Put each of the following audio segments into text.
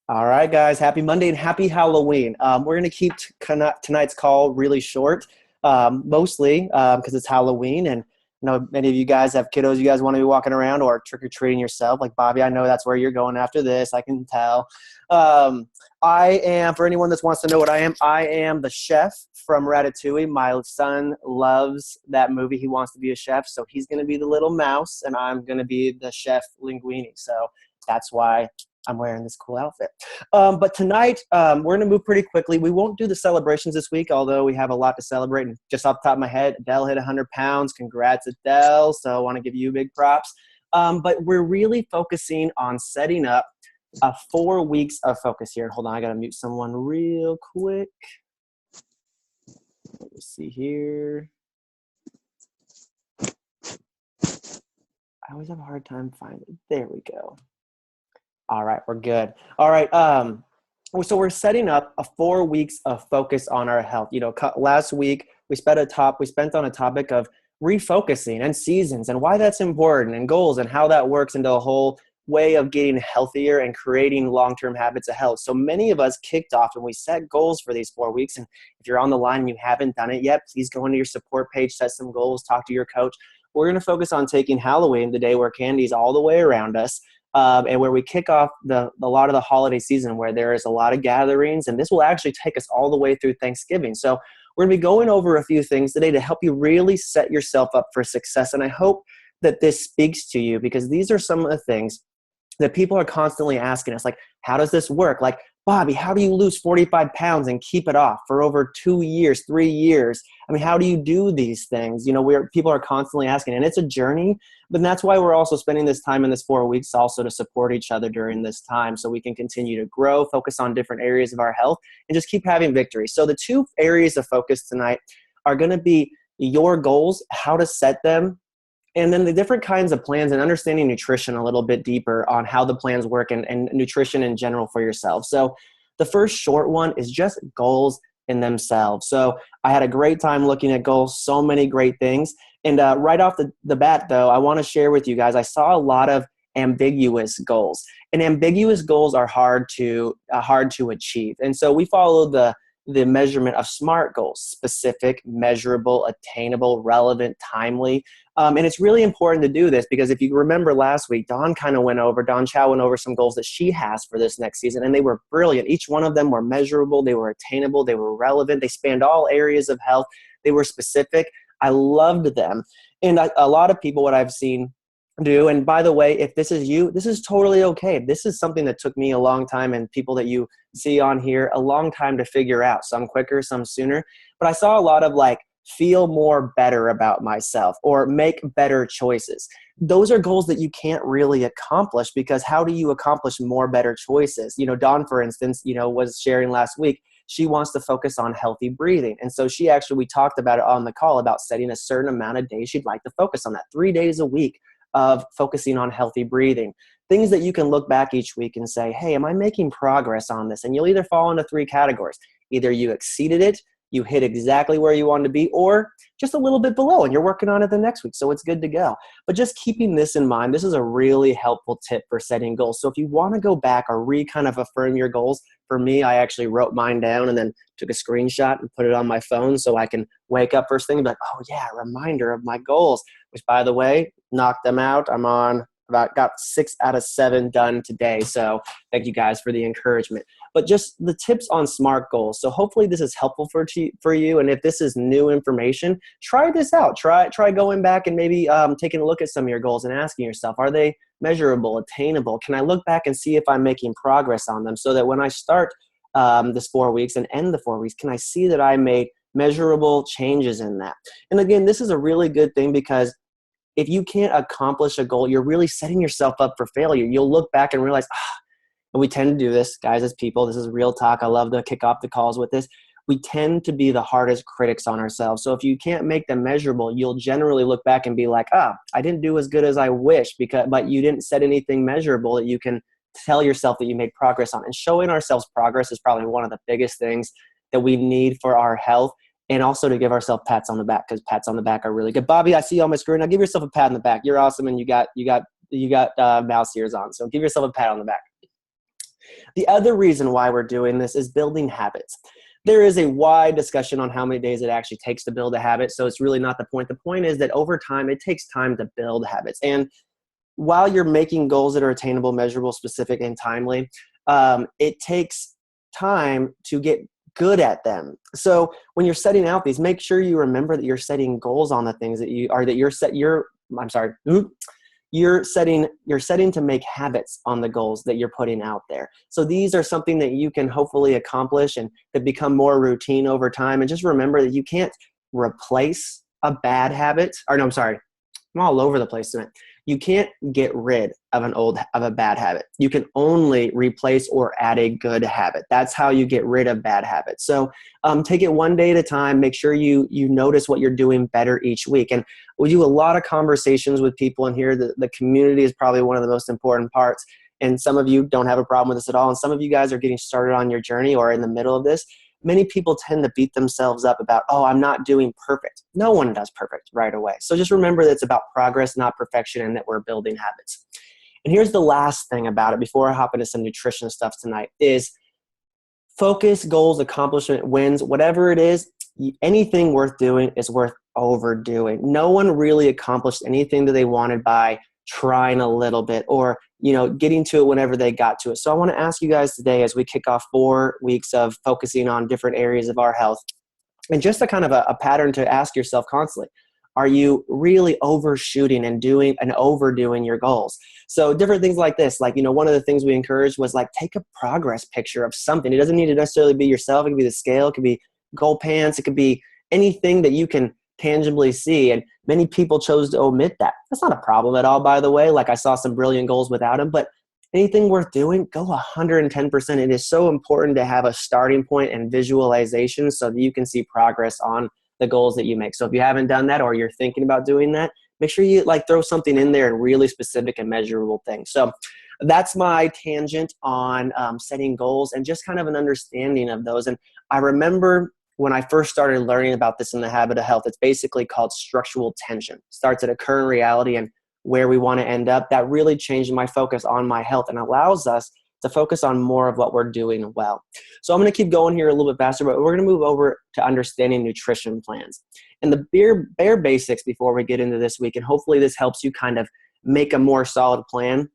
All right, guys. Happy Monday and happy Halloween. We're going to keep tonight's call really short, mostly because it's Halloween. And many of you guys have kiddos you guys want to be walking around or trick-or-treating yourself. Like Bobby, I know that's where you're going after this. I can tell. I am, for anyone that wants to know what I am the chef from Ratatouille. My son loves that movie. He wants to be a chef. So he's going to be the little mouse, and I'm going to be the chef Linguini. So that's why I'm wearing this cool outfit. But tonight, we're going to move pretty quickly. We won't do the celebrations this week, although we have a lot to celebrate. And just off the top of my head, Adele hit 100 pounds. Congrats, Adele. So I want to give you big props. But we're really focusing on setting up 4 weeks of focus here. Hold on, I got to mute someone real quick. Let me see here. I always have a hard time finding it. There we go. All right, we're good. All right, so we're setting up 4 weeks of focus on our health. Last week we spent on a topic of refocusing and seasons and why that's important and goals and how that works into a whole way of getting healthier and creating long-term habits of health. So many of us kicked off and we set goals for these 4 weeks. And if you're on the line and you haven't done it yet, please go into your support page, set some goals, talk to your coach. We're going to focus on taking Halloween, the day where candy's all the way around us, and where we kick off a lot of the holiday season where there is a lot of gatherings, and this will actually take us all the way through Thanksgiving. So we're going to be going over a few things today to help you really set yourself up for success, and I hope that this speaks to you because these are some of the things that people are constantly asking us, like, how does this work? Like, Bobby, how do you lose 45 pounds and keep it off for over 2 years, 3 years? I mean, how do you do these things? People are constantly asking, and it's a journey, but that's why we're also spending this time in this 4 weeks also to support each other during this time so we can continue to grow, focus on different areas of our health, and just keep having victory. So the 2 areas of focus tonight are going to be your goals, how to set them, and then the different kinds of plans and understanding nutrition a little bit deeper on how the plans work and nutrition in general for yourself. So the first short one is just goals in themselves. So I had a great time looking at goals, so many great things. And right off the bat, though, I want to share with you guys, I saw a lot of ambiguous goals. And ambiguous goals are hard to achieve. And so we follow the measurement of SMART goals: specific, measurable, attainable, relevant, timely. And it's really important to do this because if you remember last week, Dawn Chow went over some goals that she has for this next season, and they were brilliant. Each one of them were measurable, they were attainable, they were relevant, they spanned all areas of health, they were specific. I loved them. And a lot of people, what I've seen do, and by the way, if this is you, this is totally okay. This is something that took me a long time, and people that you see on here, a long time to figure out, some quicker, some sooner. But I saw a lot of feel more better about myself or make better choices. Those are goals that you can't really accomplish because how do you accomplish more better choices? Dawn, for instance, was sharing last week, she wants to focus on healthy breathing. And so we talked about it on the call about setting a certain amount of days she'd like to focus on that, 3 days a week of focusing on healthy breathing. Things that you can look back each week and say, hey, am I making progress on this? And you'll either fall into 3 categories. Either you exceeded it, you hit exactly where you wanted to be, or just a little bit below and you're working on it the next week. So it's good to go. But just keeping this in mind, this is a really helpful tip for setting goals. So if you want to go back or kind of affirm your goals, for me, I actually wrote mine down and then took a screenshot and put it on my phone so I can wake up first thing and be like, oh yeah, reminder of my goals, which by the way, knocked them out. Got 6 out of 7 done today. So thank you guys for the encouragement. But just the tips on SMART goals. So hopefully this is helpful for you. And if this is new information, try this out. Try going back and maybe taking a look at some of your goals and asking yourself, are they measurable, attainable? Can I look back and see if I'm making progress on them so that when I start this 4 weeks and end the 4 weeks, can I see that I made measurable changes in that? And again, this is a really good thing because if you can't accomplish a goal, you're really setting yourself up for failure. You'll look back and realize, and we tend to do this, guys, as people. This is real talk. I love to kick off the calls with this. We tend to be the hardest critics on ourselves. So if you can't make them measurable, you'll generally look back and be like, I didn't do as good as I wish, but you didn't set anything measurable that you can tell yourself that you made progress on. And showing ourselves progress is probably one of the biggest things that we need for our health. And also to give ourselves pats on the back because pats on the back are really good. Bobby, I see you on my screen. Now give yourself a pat on the back. You're awesome, and you got mouse ears on. So give yourself a pat on the back. The other reason why we're doing this is building habits. There is a wide discussion on how many days it actually takes to build a habit, so it's really not the point. The point is that over time, it takes time to build habits. And while you're making goals that are attainable, measurable, specific, and timely, it takes time to get good at them. So when you're setting out these, make sure you remember that you're setting goals on the things that you are, that you're setting to make habits on the goals that you're putting out there. So these are something that you can hopefully accomplish and that become more routine over time. And just remember that you can't replace a bad habit. I'm all over the place tonight. You can't get rid of a bad habit. You can only replace or add a good habit. That's how you get rid of bad habits. So take it one day at a time. Make sure you notice what you're doing better each week. And we do a lot of conversations with people in here. The community is probably one of the most important parts. And some of you don't have a problem with this at all. And some of you guys are getting started on your journey or in the middle of this. Many people tend to beat themselves up about, oh, I'm not doing perfect. No one does perfect right away. So just remember that it's about progress, not perfection, and that we're building habits. And here's the last thing about it before I hop into some nutrition stuff tonight is focus, goals, accomplishment, wins, whatever it is, anything worth doing is worth overdoing. No one really accomplished anything that they wanted by trying a little bit or getting to it whenever they got to it. So I want to ask you guys today as we kick off 4 weeks of focusing on different areas of our health and just a kind of a pattern to ask yourself constantly. Are you really overshooting and doing and overdoing your goals? So different things like this, one of the things we encouraged was take a progress picture of something. It doesn't need to necessarily be yourself. It could be the scale. It could be goal pants. It could be anything that you can tangibly see. And many people chose to omit that. That's not a problem at all, by the way. I saw some brilliant goals without them, but anything worth doing, go 110%. It is so important to have a starting point and visualization so that you can see progress on the goals that you make. So if you haven't done that or you're thinking about doing that, make sure you throw something in there and really specific and measurable things. So that's my tangent on setting goals and just kind of an understanding of those. And I remember when I first started learning about this in the Habit of Health, it's basically called structural tension. It starts at a current reality and where we want to end up. That really changed my focus on my health and allows us to focus on more of what we're doing well. So I'm going to keep going here a little bit faster, but we're going to move over to understanding nutrition plans. And the bare basics before we get into this week, and hopefully this helps you kind of make a more solid plan.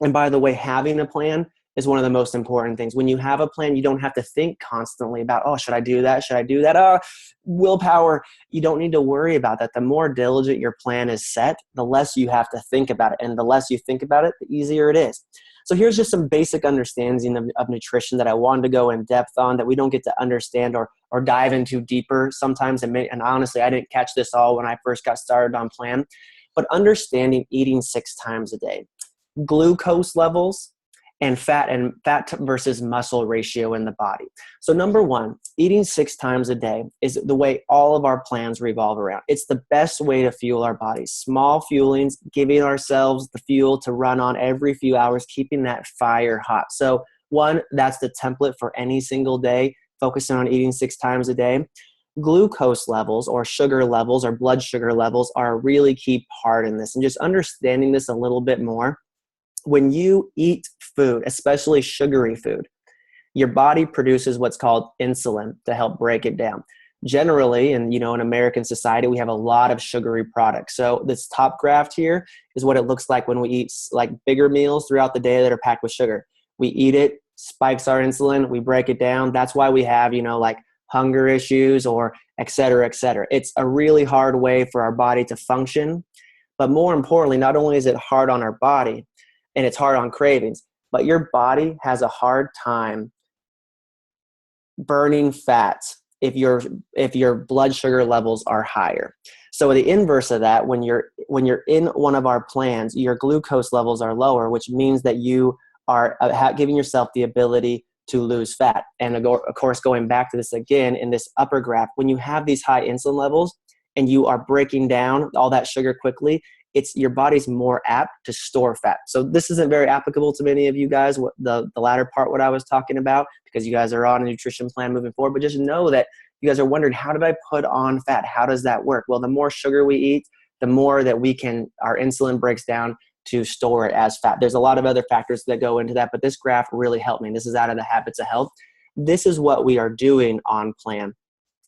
And by the way, having a plan is one of the most important things. When you have a plan, you don't have to think constantly about, oh, should I do that? Should I do that? Willpower. You don't need to worry about that. The more diligent your plan is set, the less you have to think about it. And the less you think about it, the easier it is. So here's just some basic understanding of nutrition that I wanted to go in depth on that we don't get to understand or dive into deeper sometimes. And honestly, I didn't catch this all when I first got started on plan. But understanding eating 6 times a day, glucose levels, and fat versus muscle ratio in the body. So number 1, eating 6 times a day is the way all of our plans revolve around. It's the best way to fuel our bodies. Small fuelings, giving ourselves the fuel to run on every few hours, keeping that fire hot. So 1, that's the template for any single day, focusing on eating 6 times a day. Glucose levels or sugar levels or blood sugar levels are a really key part in this. And just understanding this a little bit more, when you eat food, especially sugary food, your body produces what's called insulin to help break it down. Generally, in American society, we have a lot of sugary products. So this top graph here is what it looks like when we eat bigger meals throughout the day that are packed with sugar. We eat it, spikes our insulin, we break it down. That's why we have, hunger issues or et cetera, et cetera. It's a really hard way for our body to function. But more importantly, not only is it hard on our body, and it's hard on cravings, but your body has a hard time burning fats if your blood sugar levels are higher. So the inverse of that, when you're in one of our plans, your glucose levels are lower, which means that you are giving yourself the ability to lose fat. And of course, going back to this again in this upper graph, when you have these high insulin levels and you are breaking down all that sugar quickly, your body's more apt to store fat. So this isn't very applicable to many of you guys, the latter part, what I was talking about, because you guys are on a nutrition plan moving forward. But just know that you guys are wondering, how did I put on fat? How does that work? Well, the more sugar we eat, the more that our insulin breaks down to store it as fat. There's a lot of other factors that go into that, but this graph really helped me. This is out of the Habits of Health. This is what we are doing on plan.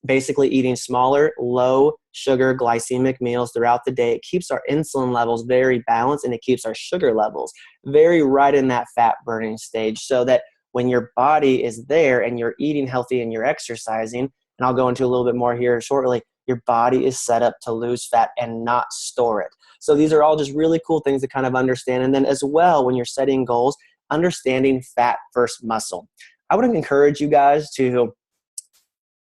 Basically eating smaller, low sugar glycemic meals throughout the day. It keeps our insulin levels very balanced, and it keeps our sugar levels very right in that fat burning stage, so that when your body is there and you're eating healthy and you're exercising, and I'll go into a little bit more here shortly, your body is set up to lose fat and not store it. So these are all just really cool things to kind of understand. And then as well, when you're setting goals, understanding fat versus muscle. I would encourage you guys to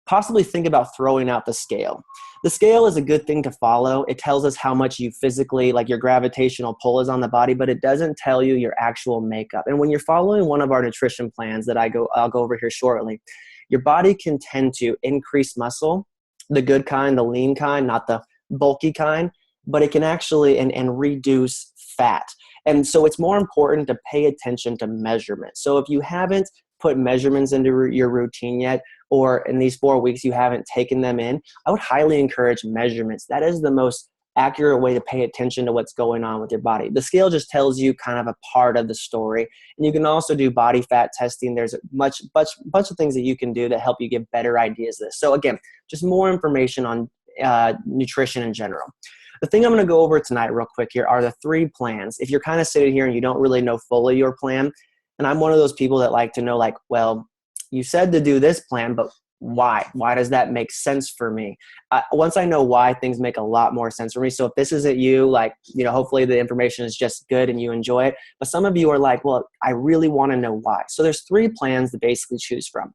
possibly think about throwing out the scale. The scale is a good thing to follow. It tells us how much you physically, like your gravitational pull is on the body, but it doesn't tell you your actual makeup. And when you're following one of our nutrition plans that I'll go over here shortly, your body can tend to increase muscle, the good kind, the lean kind, not the bulky kind, but it can actually and reduce fat. And so it's more important to pay attention to measurements. So if you haven't put measurements into your routine yet, or in these 4 weeks you haven't taken them in, I would highly encourage measurements. That is the most accurate way to pay attention to what's going on with your body. The scale just tells you kind of a part of the story. And you can also do body fat testing. There's a bunch of things that you can do that help you get better ideas of this. So again, just more information on nutrition in general. The thing I'm going to go over tonight real quick here are the 3 plans. If you're kind of sitting here and you don't really know fully your plan, and I'm one of those people that like to know, like, well, you said to do this plan, but why? Why does that make sense for me? Once I know why, things make a lot more sense for me. So if this isn't you, like, hopefully the information is just good and you enjoy it. But some of you are like, well, I really want to know why. So there's 3 plans to basically choose from.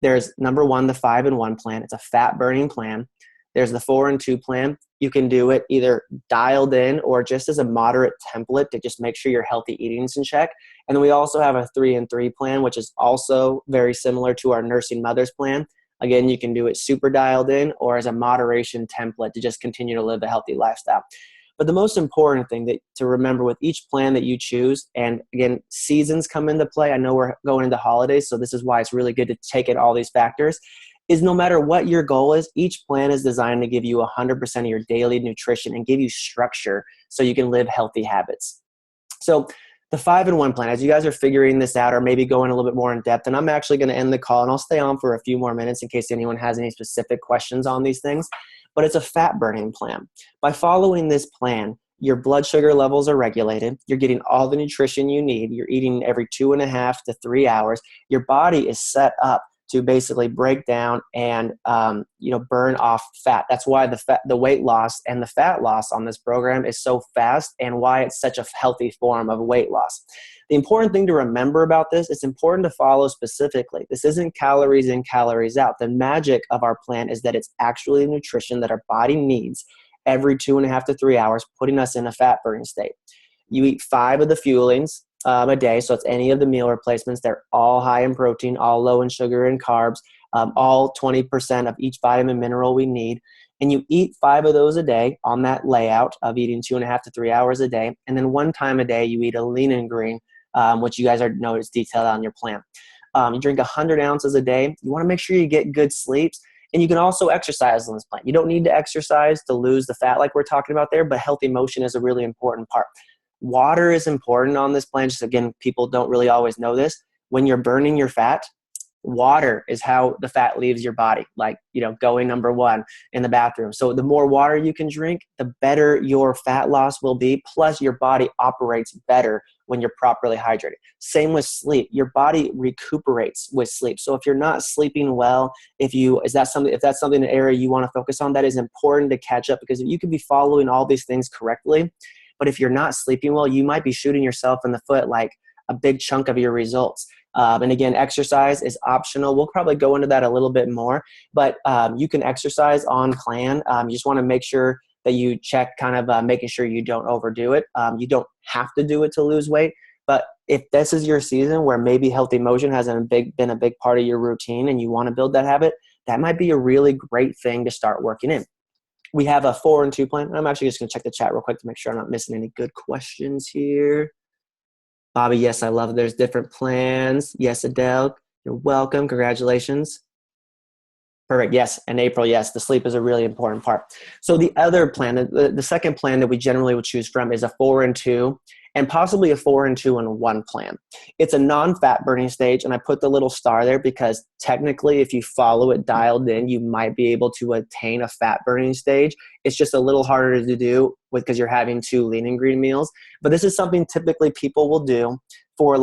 There's number 1, the 5-in-1 plan. It's a fat burning plan. There's the 4-in-2 plan. You can do it either dialed in or just as a moderate template to just make sure your healthy eating's in check. And then we also have a 3-in-3 plan, which is also very similar to our nursing mothers plan. Again, you can do it super dialed in or as a moderation template to just continue to live a healthy lifestyle. But the most important thing to remember with each plan that you choose, and again, seasons come into play. I know we're going into holidays, so this is why it's really good to take in all these factors, is no matter what your goal is, each plan is designed to give you 100% of your daily nutrition and give you structure so you can live healthy habits. So the 5-in-1 plan, as you guys are figuring this out or maybe going a little bit more in depth, and I'm actually going to end the call and I'll stay on for a few more minutes in case anyone has any specific questions on these things, but it's a fat burning plan. By following this plan, your blood sugar levels are regulated. You're getting all the nutrition you need. You're eating every 2.5 to 3 hours. Your body is set up to basically break down and burn off fat. That's why the weight loss and the fat loss on this program is so fast and why it's such a healthy form of weight loss. The important thing to remember about this, it's important to follow specifically. This isn't calories in, calories out. The magic of our plan is that it's actually nutrition that our body needs every 2.5 to 3 hours, putting us in a fat burning state. You eat 5 of the fuelings a day. So it's any of the meal replacements. They're all high in protein, all low in sugar and carbs, all 20% of each vitamin mineral we need. And you eat 5 of those a day on that layout of eating 2.5 to 3 hours a day. And then 1 time a day, you eat a lean and green, which you guys know is detailed on your plan. You drink 100 ounces a day. You want to make sure you get good sleeps. And you can also exercise on this plan. You don't need to exercise to lose the fat like we're talking about there, but healthy motion is a really important part. Water is important on this plan. Just again, people don't really always know this. When you're burning your fat, water is how the fat leaves your body, like, going number 1 in the bathroom. So the more water you can drink, the better your fat loss will be. Plus your body operates better when you're properly hydrated. Same with sleep. Your body recuperates with sleep. So if you're not sleeping well, if that's something an area you want to focus on, that is important to catch up, because you could be following all these things correctly, but if you're not sleeping well, you might be shooting yourself in the foot like a big chunk of your results. And again, exercise is optional. We'll probably go into that a little bit more, but you can exercise on plan. You just want to make sure that you check kind of making sure you don't overdo it. You don't have to do it to lose weight, but if this is your season where maybe healthy motion hasn't been a big part of your routine and you want to build that habit, that might be a really great thing to start working in. We have a 4-in-2 plan. I'm actually just going to check the chat real quick to make sure I'm not missing any good questions here. Bobby, yes, I love it. There's different plans. Yes, Adele, you're welcome. Congratulations. Perfect. Yes. And April, yes, the sleep is a really important part. So the other plan, the second plan that we generally would choose from is a 4-in-2. and possibly a 4 and 2 and 1 plan. It's a non-fat burning stage, and I put the little star there because technically if you follow it dialed in, you might be able to attain a fat burning stage. It's just a little harder to do because you're having 2 lean and green meals. But this is something typically people will do for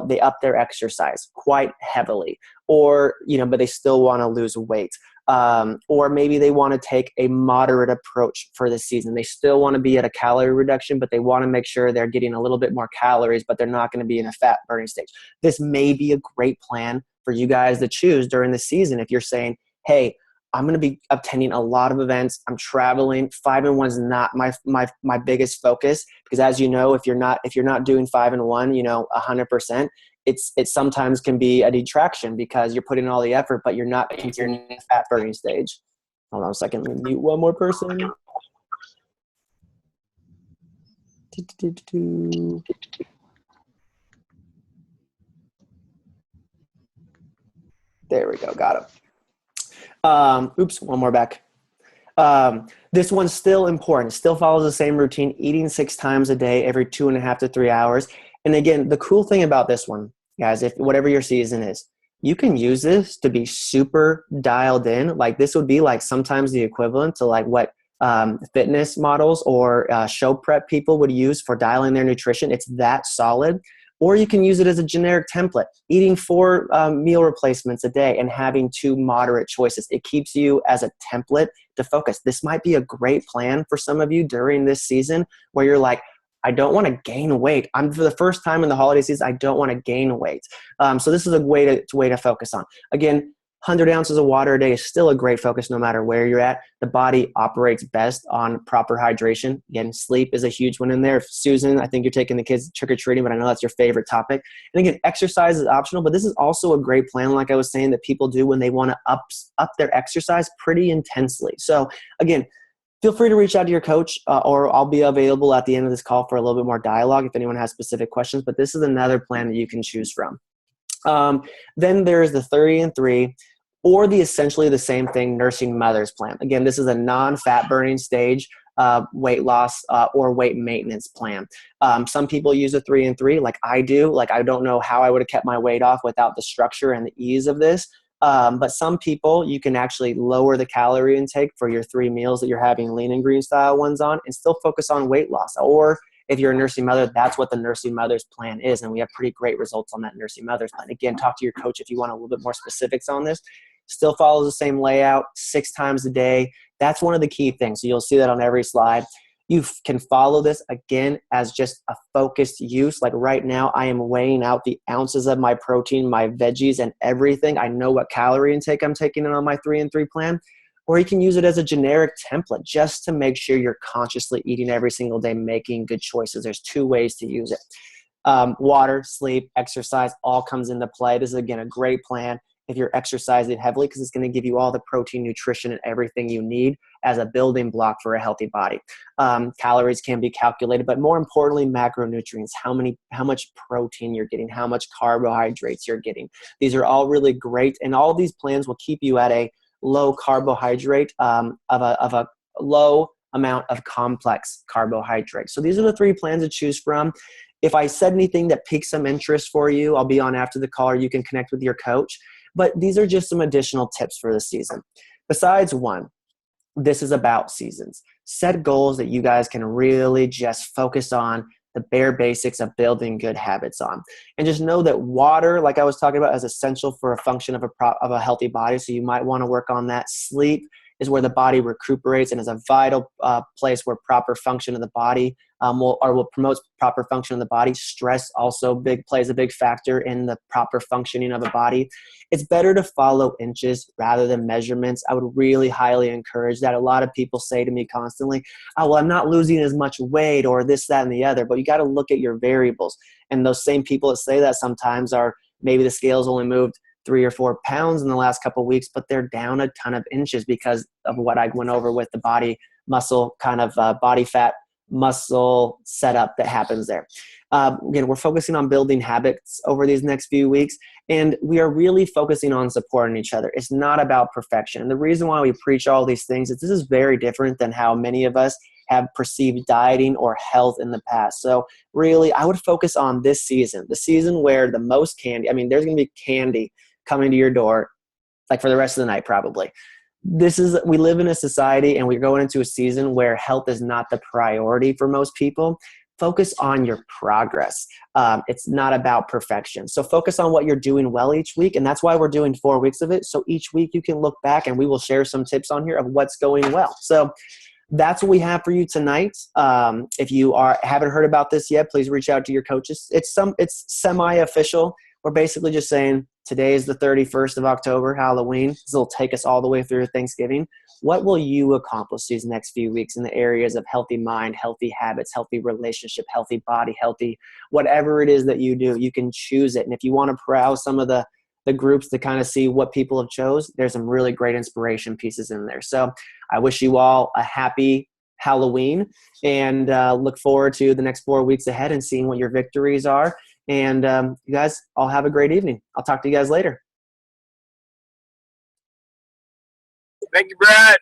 they up their exercise quite heavily, or, but they still want to lose weight. Or maybe they want to take a moderate approach for the season. They still want to be at a calorie reduction, but they want to make sure they're getting a little bit more calories, but they're not going to be in a fat burning stage. This may be a great plan for you guys to choose during the season. If you're saying, hey, I'm going to be attending a lot of events, I'm traveling, 5 and 1 is not my biggest focus, because as you know, if you're not doing 5 and 1, 100%, it sometimes can be a detraction because you're putting in all the effort, but you're not continuing the fat burning stage. Hold on a second. Let me mute one more person. There we go. Got it. Oops, one more back. This one's still important. Still follows the same routine, eating 6 times a day, every 2.5 to 3 hours. And again, the cool thing about this one, guys, if whatever your season is, you can use this to be super dialed in. Like this would be like sometimes the equivalent to like what fitness models or show prep people would use for dialing their nutrition. It's that solid. Or you can use it as a generic template, eating 4 meal replacements a day and having 2 moderate choices. It keeps you as a template to focus. This might be a great plan for some of you during this season where you're like, I don't want to gain weight. For the first time in the holiday season, I don't want to gain weight. So this is a way to focus on. Again, 100 ounces of water a day is still a great focus no matter where you're at. The body operates best on proper hydration. Again, sleep is a huge one in there. Susan, I think you're taking the kids trick-or-treating, but I know that's your favorite topic. And again, exercise is optional, but this is also a great plan, like I was saying, that people do when they want to up their exercise pretty intensely. So again, feel free to reach out to your coach, or I'll be available at the end of this call for a little bit more dialogue if anyone has specific questions, but this is another plan that you can choose from. Then there's the 30 and 3, or the essentially the same thing, nursing mothers plan. Again, this is a non-fat burning stage weight loss or weight maintenance plan. Some people use a 3 and 3 like I do. Like I don't know how I would have kept my weight off without the structure and the ease of this. But some people, you can actually lower the calorie intake for your 3 meals that you're having lean and green style ones on and still focus on weight loss. Or if you're a nursing mother, that's what the nursing mothers plan is. And we have pretty great results on that nursing mothers plan. Again, talk to your coach if you want a little bit more specifics on this. Still follows the same layout, 6 times a day. That's one of the key things. So you'll see that on every slide. You can follow this, again, as just a focused use. Like right now, I am weighing out the ounces of my protein, my veggies, and everything. I know what calorie intake I'm taking in on my 3 and 3 plan. Or you can use it as a generic template just to make sure you're consciously eating every single day, making good choices. There's 2 ways to use it. Water, sleep, exercise, all comes into play. This is, again, a great plan if you're exercising heavily because it's going to give you all the protein, nutrition, and everything you need as a building block for a healthy body. Calories can be calculated, but more importantly, macronutrients, how much protein you're getting, how much carbohydrates you're getting. These are all really great, and all of these plans will keep you at a low carbohydrate of a low amount of complex carbohydrates. So these are the 3 plans to choose from. If I said anything that piques some interest for you, I'll be on after the call, or you can connect with your coach. But these are just some additional tips for the season. Besides one, this is about seasons. Set goals that you guys can really just focus on the bare basics of building good habits on. And just know that water, like I was talking about, is essential for a function of a healthy body. So you might want to work on that. Sleep is where the body recuperates and is a vital place where proper function of the body will promote proper function of the body. Stress also plays a big factor in the proper functioning of a body. It's better to follow inches rather than measurements. I would really highly encourage that. A lot of people say to me constantly, oh, well, I'm not losing as much weight or this, that, and the other. But you got to look at your variables. And those same people that say that sometimes are maybe the scales only moved 3 or 4 pounds in the last couple of weeks, but they're down a ton of inches because of what I went over with the body muscle kind of body fat muscle setup that happens there. Again, we're focusing on building habits over these next few weeks, and we are really focusing on supporting each other. It's not about perfection. And the reason why we preach all these things is this is very different than how many of us have perceived dieting or health in the past. So really, I would focus on this season, the season where the most candy, I mean, there's going to be candy coming to your door, like for the rest of the night, probably. We live in a society and we're going into a season where health is not the priority for most people. Focus on your progress. It's not about perfection. So focus on what you're doing well each week. And that's why we're doing 4 weeks of it. So each week you can look back and we will share some tips on here of what's going well. So that's what we have for you tonight. If you haven't heard about this yet, please reach out to your coaches. It's semi-official. We're basically just saying today is the 31st of October, Halloween. This will take us all the way through Thanksgiving. What will you accomplish these next few weeks in the areas of healthy mind, healthy habits, healthy relationship, healthy body, healthy, whatever it is that you do, you can choose it. And if you want to browse some of the groups to kind of see what people have chose, there's some really great inspiration pieces in there. So I wish you all a happy Halloween and look forward to the next 4 weeks ahead and seeing what your victories are. And you guys all have a great evening. I'll talk to you guys later. Thank you, Brad.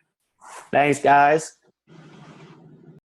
Thanks, guys.